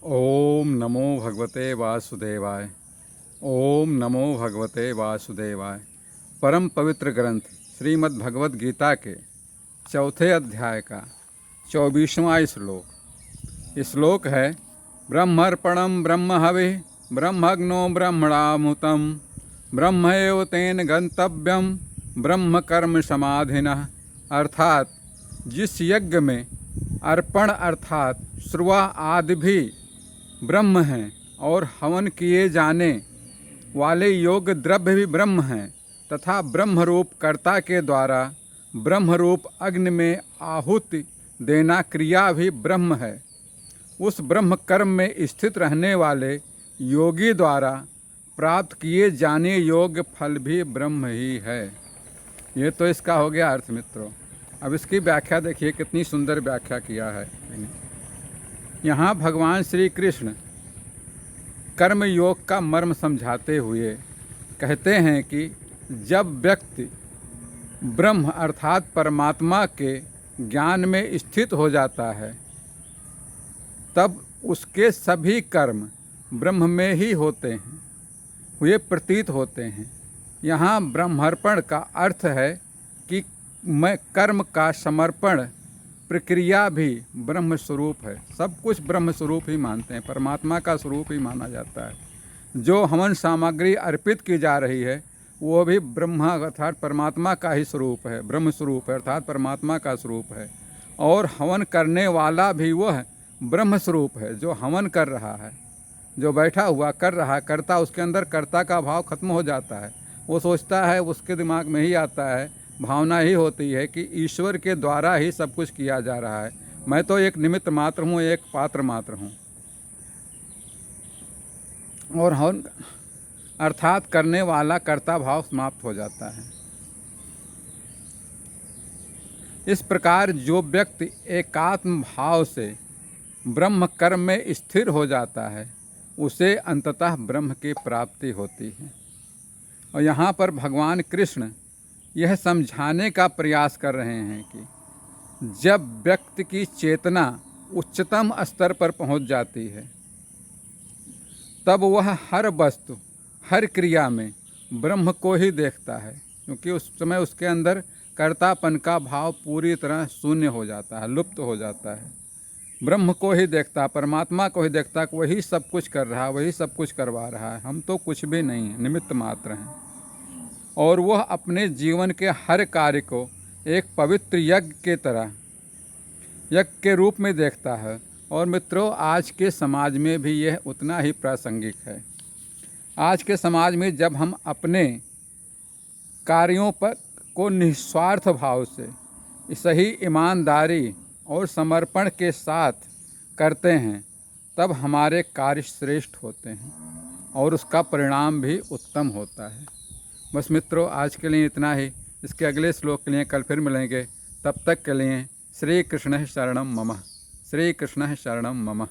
ओम नमो भगवते वासुदेवाय। ओम नमो भगवते वासुदेवाय। परम पवित्र ग्रंथ श्रीमद् भगवद गीता के चौथे अध्याय का 24वां श्लोक। श्लोक है ब्रह्मर्पणम ब्रह्म हविः ब्रह्मग्नो ब्रह्मणामुतम ब्रह्मैव तेन गंतव्यम ब्रह्म कर्म समाधिनः। अर्थात जिस यज्ञ में अर्पण अर्थात श्रुवा आदि भी ब्रह्म हैं और हवन किए जाने वाले योग द्रव्य भी ब्रह्म हैं तथा ब्रह्मरूप कर्ता के द्वारा ब्रह्मरूप अग्नि में आहुति देना क्रिया भी ब्रह्म है। उस ब्रह्म कर्म में स्थित रहने वाले योगी द्वारा प्राप्त किए जाने योग्य फल भी ब्रह्म ही है। ये तो इसका हो गया अर्थ मित्रों। अब इसकी व्याख्या देखिए, कितनी सुंदर व्याख्या किया है। यहाँ भगवान श्री कृष्ण कर्म योग का मर्म समझाते हुए कहते हैं कि जब व्यक्ति ब्रह्म अर्थात परमात्मा के ज्ञान में स्थित हो जाता है तब उसके सभी कर्म ब्रह्म में ही होते हैं, हुए प्रतीत होते हैं। यहाँ ब्रह्मर्पण का अर्थ है कि मैं कर्म का समर्पण प्रक्रिया भी ब्रह्म स्वरूप है। सब कुछ ब्रह्म स्वरूप ही मानते हैं, परमात्मा का स्वरूप ही माना जाता है। जो हवन सामग्री अर्पित की जा रही है वो भी ब्रह्म अर्थात परमात्मा का ही स्वरूप है, ब्रह्म स्वरूप है अर्थात परमात्मा का स्वरूप है। और हवन करने वाला भी वह ब्रह्म स्वरूप है जो हवन कर रहा है, जो बैठा हुआ कर रहा है। कर्ता, उसके अंदर कर्ता का भाव खत्म हो जाता है। वो सोचता है, उसके दिमाग में ही आता है, भावना ही होती है कि ईश्वर के द्वारा ही सब कुछ किया जा रहा है, मैं तो एक निमित्त मात्र हूँ, एक पात्र मात्र हूँ। और हवन अर्थात करने वाला कर्ता भाव समाप्त हो जाता है। इस प्रकार जो व्यक्ति एकात्म भाव से ब्रह्म कर्म में स्थिर हो जाता है उसे अंततः ब्रह्म की प्राप्ति होती है। और यहाँ पर भगवान कृष्ण यह समझाने का प्रयास कर रहे हैं कि जब व्यक्ति की चेतना उच्चतम स्तर पर पहुँच जाती है तब वह हर वस्तु हर क्रिया में ब्रह्म को ही देखता है, क्योंकि उस समय उसके अंदर कर्तापन का भाव पूरी तरह शून्य हो जाता है, लुप्त हो जाता है। ब्रह्म को ही देखता, परमात्मा को ही देखता कि वही सब कुछ कर रहा है, वही सब कुछ करवा रहा है, हम तो कुछ भी नहीं हैं, निमित्त मात्र हैं। और वह अपने जीवन के हर कार्य को एक पवित्र यज्ञ के तरह यज्ञ के रूप में देखता है। और मित्रों, आज के समाज में भी यह उतना ही प्रासंगिक है। आज के समाज में जब हम अपने कार्यों पर को निस्वार्थ भाव से सही ईमानदारी और समर्पण के साथ करते हैं तब हमारे कार्य श्रेष्ठ होते हैं और उसका परिणाम भी उत्तम होता है। बस मित्रों, आज के लिए इतना ही। इसके अगले श्लोक के लिए कल फिर मिलेंगे। तब तक के लिए श्री कृष्ण शरणम मम। श्री कृष्ण शरणम मम।